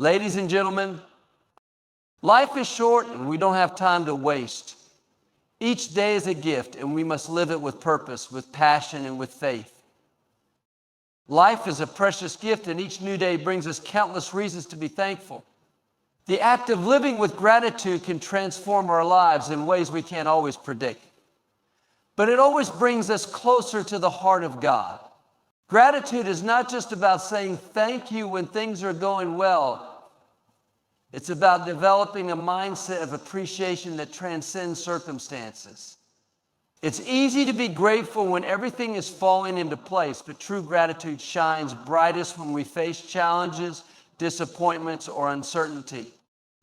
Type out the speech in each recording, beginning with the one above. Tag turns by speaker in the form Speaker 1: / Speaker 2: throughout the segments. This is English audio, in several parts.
Speaker 1: Ladies and gentlemen, life is short and we don't have time to waste. Each day is a gift and we must live it with purpose, with passion, and with faith. Life is a precious gift and each new day brings us countless reasons to be thankful. The act of living with gratitude can transform our lives in ways we can't always predict. But it always brings us closer to the heart of God. Gratitude is not just about saying thank you when things are going well. It's about developing a mindset of appreciation that transcends circumstances. It's easy to be grateful when everything is falling into place, but true gratitude shines brightest when we face challenges, disappointments, or uncertainty.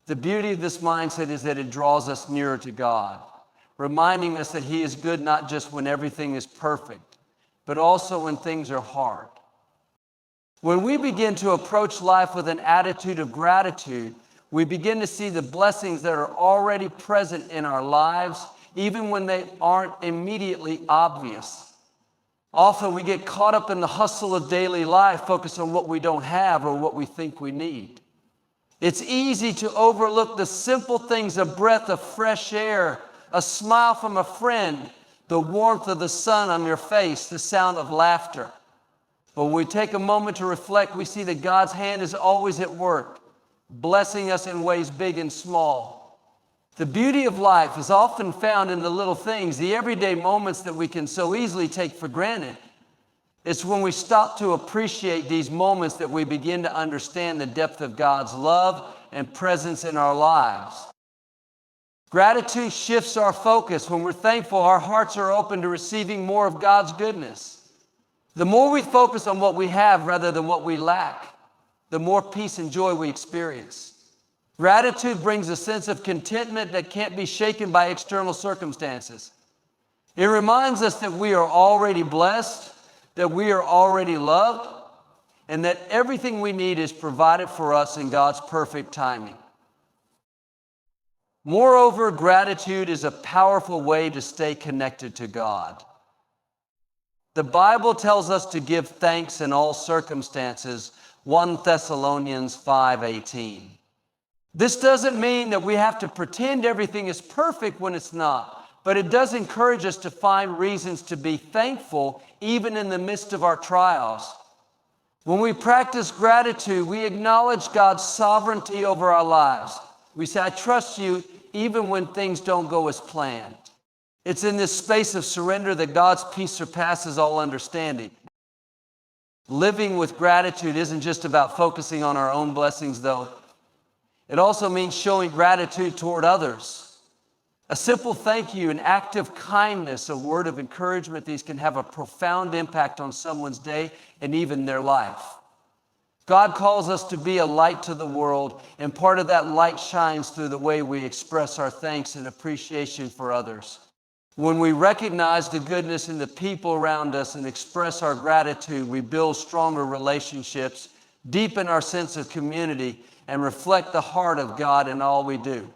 Speaker 1: The beauty of this mindset is that it draws us nearer to God, reminding us that He is good not just when everything is perfect, but also when things are hard. When we begin to approach life with an attitude of gratitude, we begin to see the blessings that are already present in our lives, even when they aren't immediately obvious. Often we get caught up in the hustle of daily life, focused on what we don't have or what we think we need. It's easy to overlook the simple things, a breath of fresh air, a smile from a friend, the warmth of the sun on your face, the sound of laughter. But when we take a moment to reflect, we see that God's hand is always at work, blessing us in ways big and small. The beauty of life is often found in the little things, the everyday moments that we can so easily take for granted. It's when we stop to appreciate these moments that we begin to understand the depth of God's love and presence in our lives. Gratitude shifts our focus. When we're thankful, our hearts are open to receiving more of God's goodness. The more we focus on what we have rather than what we lack, the more peace and joy we experience. Gratitude brings a sense of contentment that can't be shaken by external circumstances. It reminds us that we are already blessed, that we are already loved, and that everything we need is provided for us in God's perfect timing. Moreover, gratitude is a powerful way to stay connected to God. The Bible tells us to give thanks in all circumstances, 1 Thessalonians 5:18. This doesn't mean that we have to pretend everything is perfect when it's not, but it does encourage us to find reasons to be thankful even in the midst of our trials. When we practice gratitude, we acknowledge God's sovereignty over our lives. We say, I trust you even when things don't go as planned. It's in this space of surrender that God's peace surpasses all understanding. Living with gratitude isn't just about focusing on our own blessings, though. It also means showing gratitude toward others. A simple thank you, an act of kindness, a word of encouragement, these can have a profound impact on someone's day and even their life. God calls us to be a light to the world, and part of that light shines through the way we express our thanks and appreciation for others. When we recognize the goodness in the people around us and express our gratitude, we build stronger relationships, deepen our sense of community, and reflect the heart of God in all we do.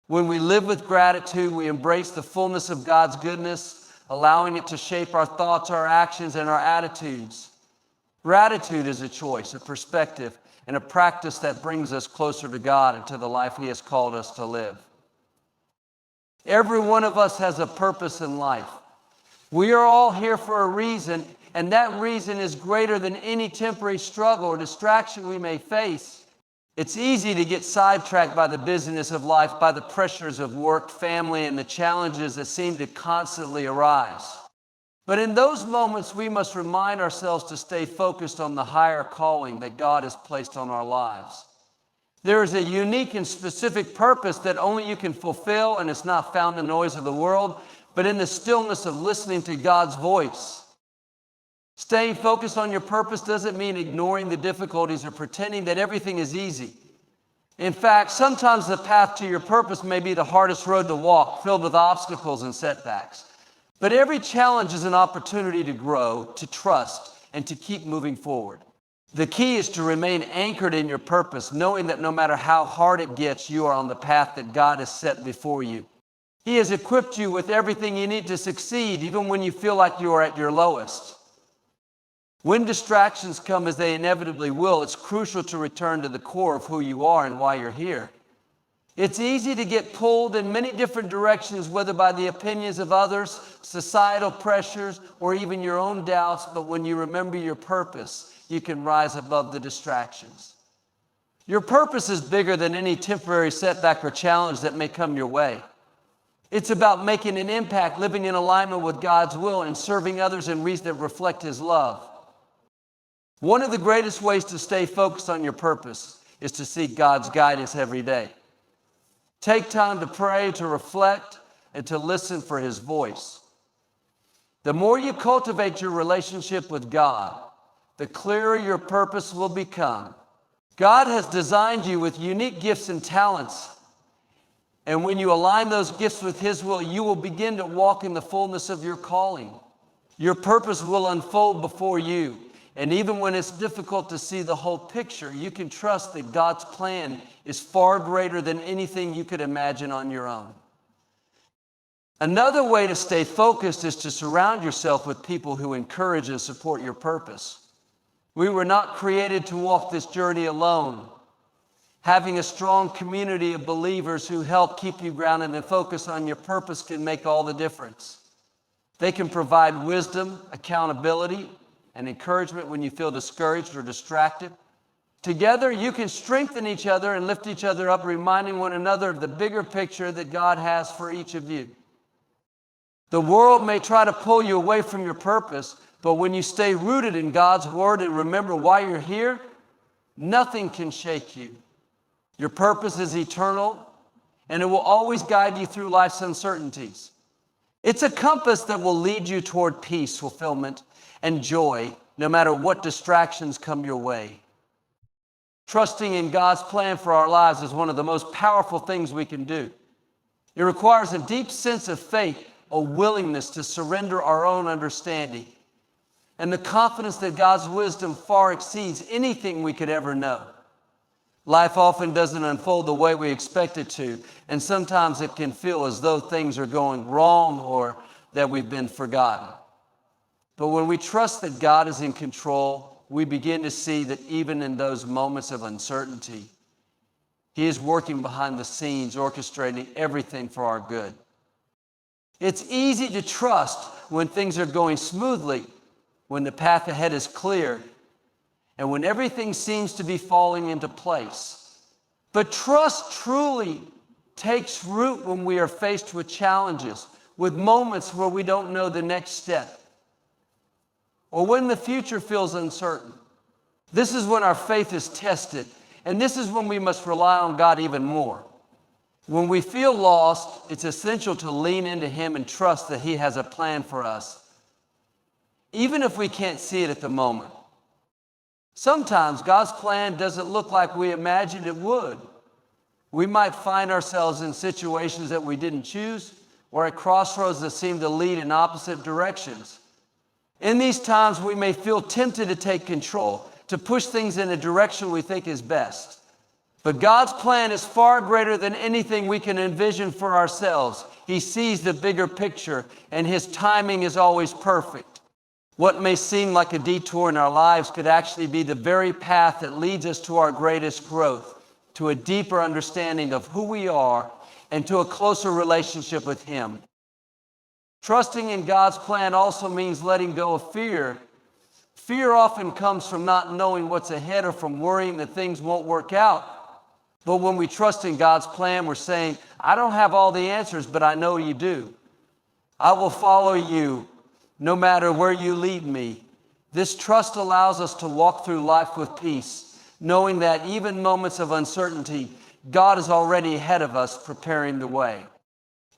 Speaker 1: When we live with gratitude, we embrace the fullness of God's goodness, allowing it to shape our thoughts, our actions, and our attitudes. Gratitude is a choice, a perspective, and a practice that brings us closer to God and to the life He has called us to live. Every one of us has a purpose in life. We are all here for a reason, and that reason is greater than any temporary struggle or distraction we may face. It's easy to get sidetracked by the busyness of life, by the pressures of work, family, and the challenges that seem to constantly arise. But in those moments, we must remind ourselves to stay focused on the higher calling that God has placed on our lives. There is a unique and specific purpose that only you can fulfill, and it's not found in the noise of the world, but in the stillness of listening to God's voice. Staying focused on your purpose doesn't mean ignoring the difficulties or pretending that everything is easy. In fact, sometimes the path to your purpose may be the hardest road to walk, filled with obstacles and setbacks. But every challenge is an opportunity to grow, to trust, and to keep moving forward. The key is to remain anchored in your purpose, knowing that no matter how hard it gets, you are on the path that God has set before you. He has equipped you with everything you need to succeed, even when you feel like you are at your lowest. When distractions come, as they inevitably will, it's crucial to return to the core of who you are and why you're here. It's easy to get pulled in many different directions, whether by the opinions of others, societal pressures, or even your own doubts, but when you remember your purpose, you can rise above the distractions. Your purpose is bigger than any temporary setback or challenge that may come your way. It's about making an impact, living in alignment with God's will, and serving others in ways that reflect His love. One of the greatest ways to stay focused on your purpose is to seek God's guidance every day. Take time to pray, to reflect, and to listen for His voice. The more you cultivate your relationship with God, the clearer your purpose will become. God has designed you with unique gifts and talents. And when you align those gifts with His will, you will begin to walk in the fullness of your calling. Your purpose will unfold before you. And even when it's difficult to see the whole picture, you can trust that God's plan is far greater than anything you could imagine on your own. Another way to stay focused is to surround yourself with people who encourage and support your purpose. We were not created to walk this journey alone. Having a strong community of believers who help keep you grounded and focused on your purpose can make all the difference. They can provide wisdom, accountability, and encouragement when you feel discouraged or distracted. Together, you can strengthen each other and lift each other up, reminding one another of the bigger picture that God has for each of you. The world may try to pull you away from your purpose, but when you stay rooted in God's Word and remember why you're here, nothing can shake you. Your purpose is eternal, and it will always guide you through life's uncertainties. It's a compass that will lead you toward peace, fulfillment, and joy, no matter what distractions come your way. Trusting in God's plan for our lives is one of the most powerful things we can do. It requires a deep sense of faith, a willingness to surrender our own understanding, and the confidence that God's wisdom far exceeds anything we could ever know. Life often doesn't unfold the way we expect it to, and sometimes it can feel as though things are going wrong or that we've been forgotten. But when we trust that God is in control, we begin to see that even in those moments of uncertainty, He is working behind the scenes, orchestrating everything for our good. It's easy to trust when things are going smoothly, when the path ahead is clear, and when everything seems to be falling into place. But trust truly takes root when we are faced with challenges, with moments where we don't know the next step, or when the future feels uncertain. This is when our faith is tested, and this is when we must rely on God even more. When we feel lost, it's essential to lean into Him and trust that He has a plan for us, even if we can't see it at the moment. Sometimes God's plan doesn't look like we imagined it would. We might find ourselves in situations that we didn't choose, or at crossroads that seem to lead in opposite directions. In these times, we may feel tempted to take control, to push things in a direction we think is best. But God's plan is far greater than anything we can envision for ourselves. He sees the bigger picture, and His timing is always perfect. What may seem like a detour in our lives could actually be the very path that leads us to our greatest growth, to a deeper understanding of who we are, and to a closer relationship with Him. Trusting in God's plan also means letting go of fear. Fear often comes from not knowing what's ahead or from worrying that things won't work out. But when we trust in God's plan, we're saying, I don't have all the answers, but I know You do. I will follow You no matter where You lead me. This trust allows us to walk through life with peace, knowing that even moments of uncertainty, God is already ahead of us, preparing the way.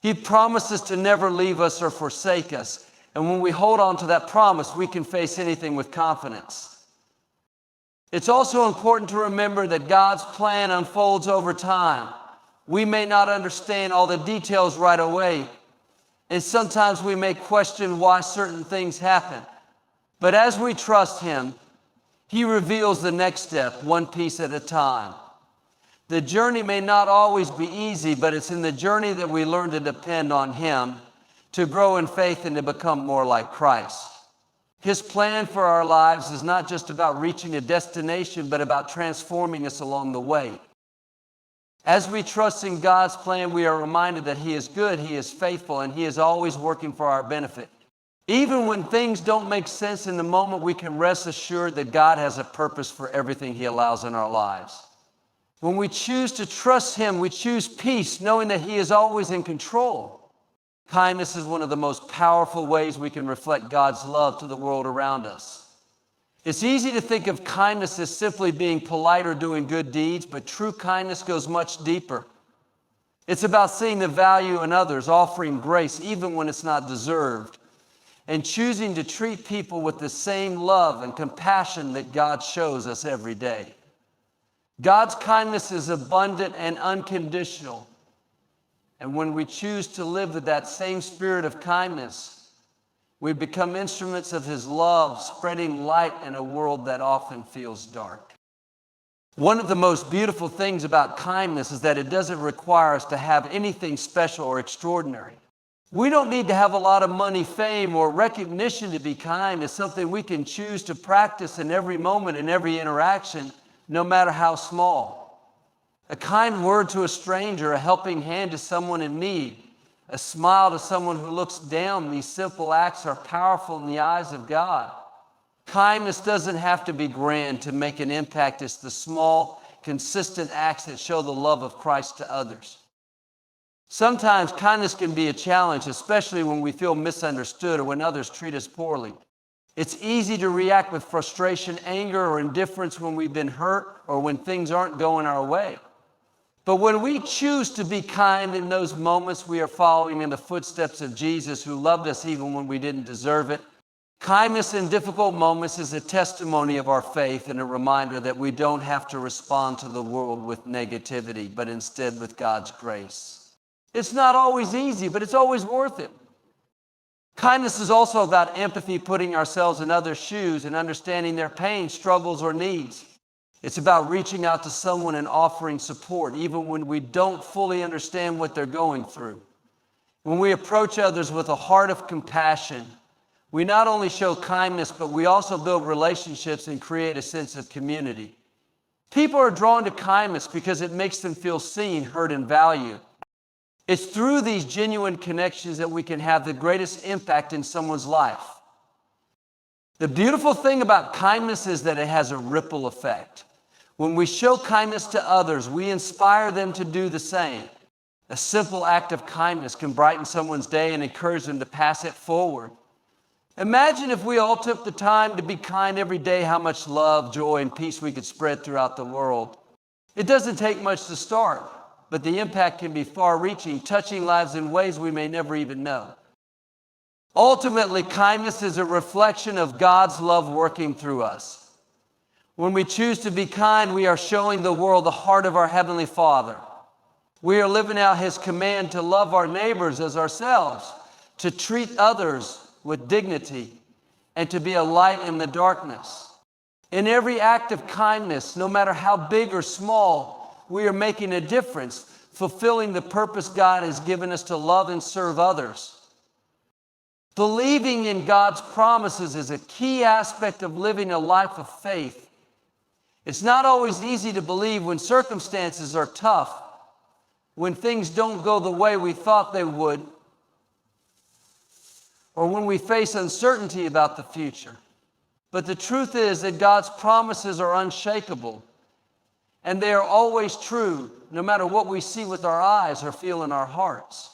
Speaker 1: He promises to never leave us or forsake us. And when we hold on to that promise, we can face anything with confidence. It's also important to remember that God's plan unfolds over time. We may not understand all the details right away, and sometimes we may question why certain things happen. But as we trust Him, He reveals the next step, one piece at a time. The journey may not always be easy, but it's in the journey that we learn to depend on Him, to grow in faith and to become more like Christ. His plan for our lives is not just about reaching a destination, but about transforming us along the way. As we trust in God's plan, we are reminded that He is good, He is faithful, and He is always working for our benefit. Even when things don't make sense in the moment, we can rest assured that God has a purpose for everything He allows in our lives. When we choose to trust Him, we choose peace, knowing that He is always in control. Kindness is one of the most powerful ways we can reflect God's love to the world around us. It's easy to think of kindness as simply being polite or doing good deeds, but true kindness goes much deeper. It's about seeing the value in others, offering grace even when it's not deserved, and choosing to treat people with the same love and compassion that God shows us every day. God's kindness is abundant and unconditional. And when we choose to live with that same spirit of kindness, we become instruments of His love, spreading light in a world that often feels dark. One of the most beautiful things about kindness is that it doesn't require us to have anything special or extraordinary. We don't need to have a lot of money, fame, or recognition to be kind. It's something we can choose to practice in every moment, in every interaction, no matter how small. A kind word to a stranger, a helping hand to someone in need, a smile to someone who looks down. These simple acts are powerful in the eyes of God. Kindness doesn't have to be grand to make an impact. It's the small, consistent acts that show the love of Christ to others. Sometimes kindness can be a challenge, especially when we feel misunderstood or when others treat us poorly. It's easy to react with frustration, anger, or indifference when we've been hurt or when things aren't going our way. But when we choose to be kind in those moments, we are following in the footsteps of Jesus, who loved us even when we didn't deserve it. Kindness in difficult moments is a testimony of our faith and a reminder that we don't have to respond to the world with negativity, but instead with God's grace. It's not always easy, but it's always worth it. Kindness is also about empathy, putting ourselves in others' shoes and understanding their pain, struggles, or needs. It's about reaching out to someone and offering support, even when we don't fully understand what they're going through. When we approach others with a heart of compassion, we not only show kindness, but we also build relationships and create a sense of community. People are drawn to kindness because it makes them feel seen, heard, and valued. It's through these genuine connections that we can have the greatest impact in someone's life. The beautiful thing about kindness is that it has a ripple effect. When we show kindness to others, we inspire them to do the same. A simple act of kindness can brighten someone's day and encourage them to pass it forward. Imagine if we all took the time to be kind every day, how much love, joy, and peace we could spread throughout the world. It doesn't take much to start, but the impact can be far-reaching, touching lives in ways we may never even know. Ultimately, kindness is a reflection of God's love working through us. When we choose to be kind, we are showing the world the heart of our Heavenly Father. We are living out His command to love our neighbors as ourselves, to treat others with dignity, and to be a light in the darkness. In every act of kindness, no matter how big or small, we are making a difference, fulfilling the purpose God has given us to love and serve others. Believing in God's promises is a key aspect of living a life of faith. It's not always easy to believe when circumstances are tough, when things don't go the way we thought they would, or when we face uncertainty about the future. But the truth is that God's promises are unshakable, and they are always true, no matter what we see with our eyes or feel in our hearts.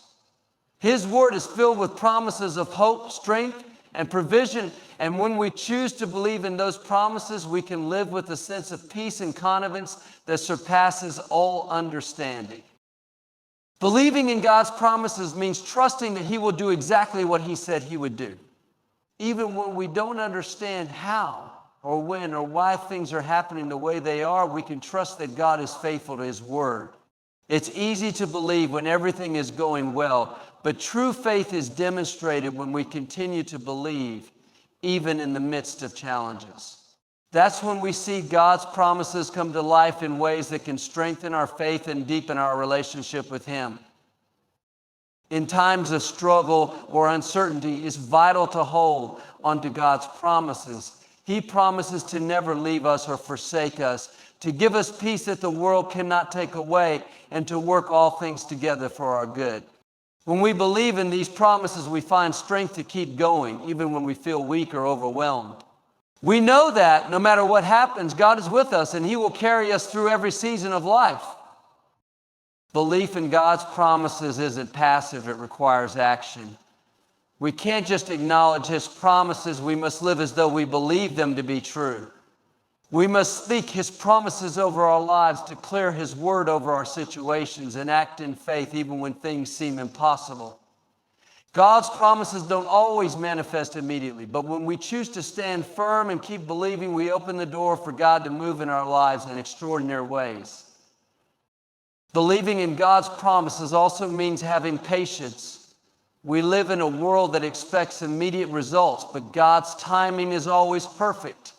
Speaker 1: His word is filled with promises of hope, strength, and provision, and when we choose to believe in those promises, we can live with a sense of peace and confidence that surpasses all understanding. Believing in God's promises means trusting that He will do exactly what He said He would do. Even when we don't understand how or when or why things are happening the way they are, we can trust that God is faithful to His word. It's easy to believe when everything is going well, but true faith is demonstrated when we continue to believe, even in the midst of challenges. That's when we see God's promises come to life in ways that can strengthen our faith and deepen our relationship with Him. in times of struggle or uncertainty, it's vital to hold onto God's promises. He promises to never leave us or forsake us, to give us peace that the world cannot take away, and to work all things together for our good. When we believe in these promises, we find strength to keep going, even when we feel weak or overwhelmed. We know that no matter what happens, God is with us and He will carry us through every season of life. Belief in God's promises isn't passive, it requires action. We can't just acknowledge His promises, we must live as though we believe them to be true. We must speak His promises over our lives, declare His word over our situations, and act in faith even when things seem impossible. God's promises don't always manifest immediately, but when we choose to stand firm and keep believing, we open the door for God to move in our lives in extraordinary ways. Believing in God's promises also means having patience. We live in a world that expects immediate results, but God's timing is always perfect.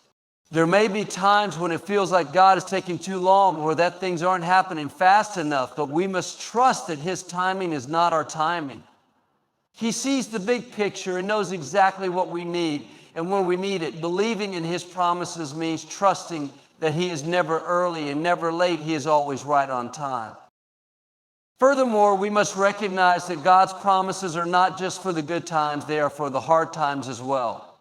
Speaker 1: There may be times when it feels like God is taking too long or that things aren't happening fast enough, but we must trust that His timing is not our timing. He sees the big picture and knows exactly what we need and when we need it. Believing in His promises means trusting that He is never early and never late. He is always right on time. Furthermore, we must recognize that God's promises are not just for the good times, they are for the hard times as well.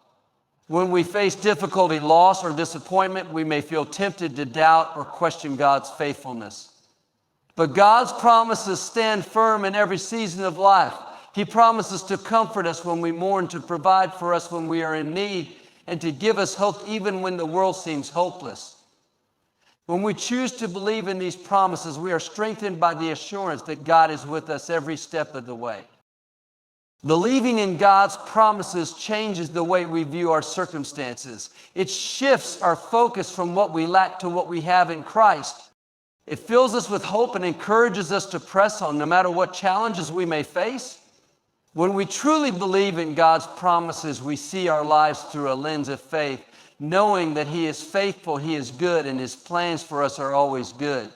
Speaker 1: When we face difficulty, loss, or disappointment, we may feel tempted to doubt or question God's faithfulness. But God's promises stand firm in every season of life. He promises to comfort us when we mourn, to provide for us when we are in need, and to give us hope even when the world seems hopeless. When we choose to believe in these promises, we are strengthened by the assurance that God is with us every step of the way. Believing in God's promises changes the way we view our circumstances. It shifts our focus from what we lack to what we have in Christ. It fills us with hope and encourages us to press on no matter what challenges we may face. When we truly believe in God's promises, we see our lives through a lens of faith, knowing that He is faithful, He is good, and His plans for us are always good.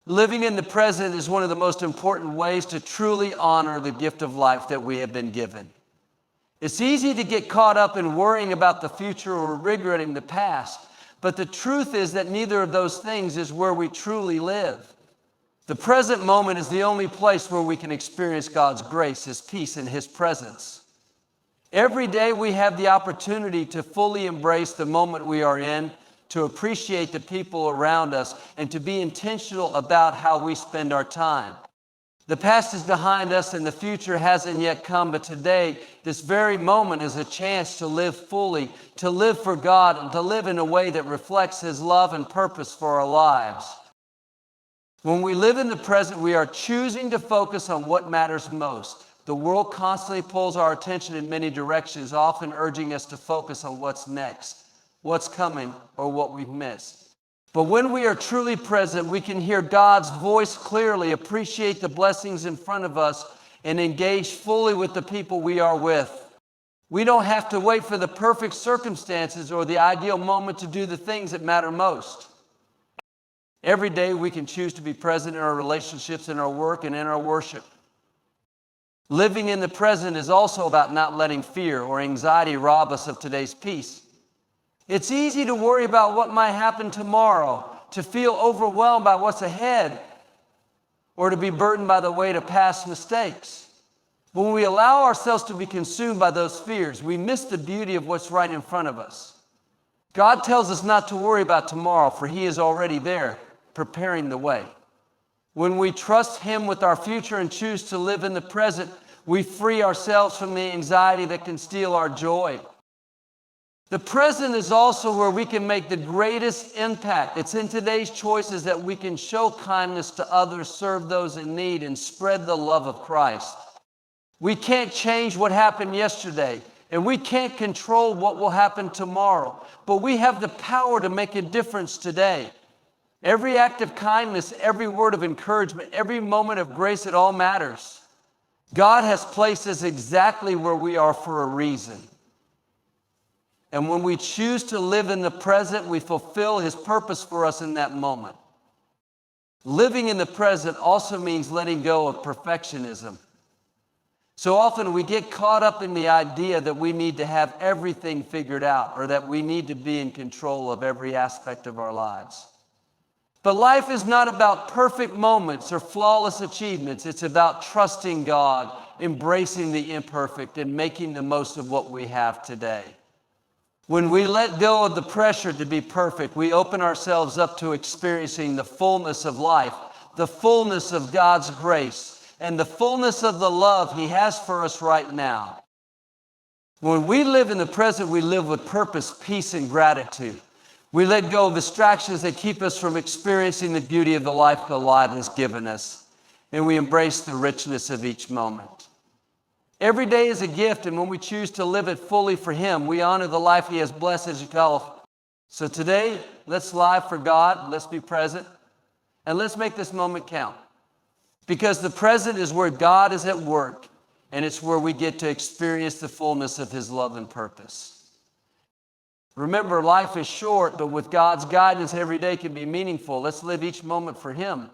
Speaker 1: Living in the present is one of the most important ways to truly honor the gift of life that we have been given. It's easy to get caught up in worrying about the future or regretting the past, but the truth is that neither of those things is where we truly live. The present moment is the only place where we can experience God's grace, His peace, and His presence. Every day we have the opportunity to fully embrace the moment we are in, to appreciate the people around us, and to be intentional about how we spend our time. The past is behind us and the future hasn't yet come, but today, this very moment is a chance to live fully, to live for God, and to live in a way that reflects His love and purpose for our lives. When we live in the present, we are choosing to focus on what matters most. The world constantly pulls our attention in many directions, often urging us to focus on what's next, what's coming, or what we've missed. But when we are truly present, we can hear God's voice clearly, appreciate the blessings in front of us, and engage fully with the people we are with. We don't have to wait for the perfect circumstances or the ideal moment to do the things that matter most. Every day we can choose to be present in our relationships, in our work, and in our worship. Living in the present is also about not letting fear or anxiety rob us of today's peace. It's easy to worry about what might happen tomorrow, to feel overwhelmed by what's ahead, or to be burdened by the weight of past mistakes. When we allow ourselves to be consumed by those fears, we miss the beauty of what's right in front of us. God tells us not to worry about tomorrow, for He is already there, preparing the way. When we trust Him with our future and choose to live in the present, we free ourselves from the anxiety that can steal our joy. The present is also where we can make the greatest impact. It's in today's choices that we can show kindness to others, serve those in need, and spread the love of Christ. We can't change what happened yesterday, and we can't control what will happen tomorrow, but we have the power to make a difference today. Every act of kindness, every word of encouragement, every moment of grace, it all matters. God has placed us exactly where we are for a reason. And when we choose to live in the present, we fulfill His purpose for us in that moment. Living in the present also means letting go of perfectionism. So often we get caught up in the idea that we need to have everything figured out or that we need to be in control of every aspect of our lives. But life is not about perfect moments or flawless achievements. It's about trusting God, embracing the imperfect, and making the most of what we have today. When we let go of the pressure to be perfect, we open ourselves up to experiencing the fullness of life, the fullness of God's grace, and the fullness of the love He has for us right now. When we live in the present, we live with purpose, peace, and gratitude. We let go of distractions that keep us from experiencing the beauty of the life God has given us. And we embrace the richness of each moment. Every day is a gift, and when we choose to live it fully for Him, we honor the life He has blessed as well. So today, let's live for God, let's be present, and let's make this moment count. Because the present is where God is at work, and it's where we get to experience the fullness of His love and purpose. Remember, life is short, but with God's guidance, every day can be meaningful. Let's live each moment for Him.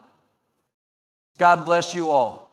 Speaker 1: God bless you all.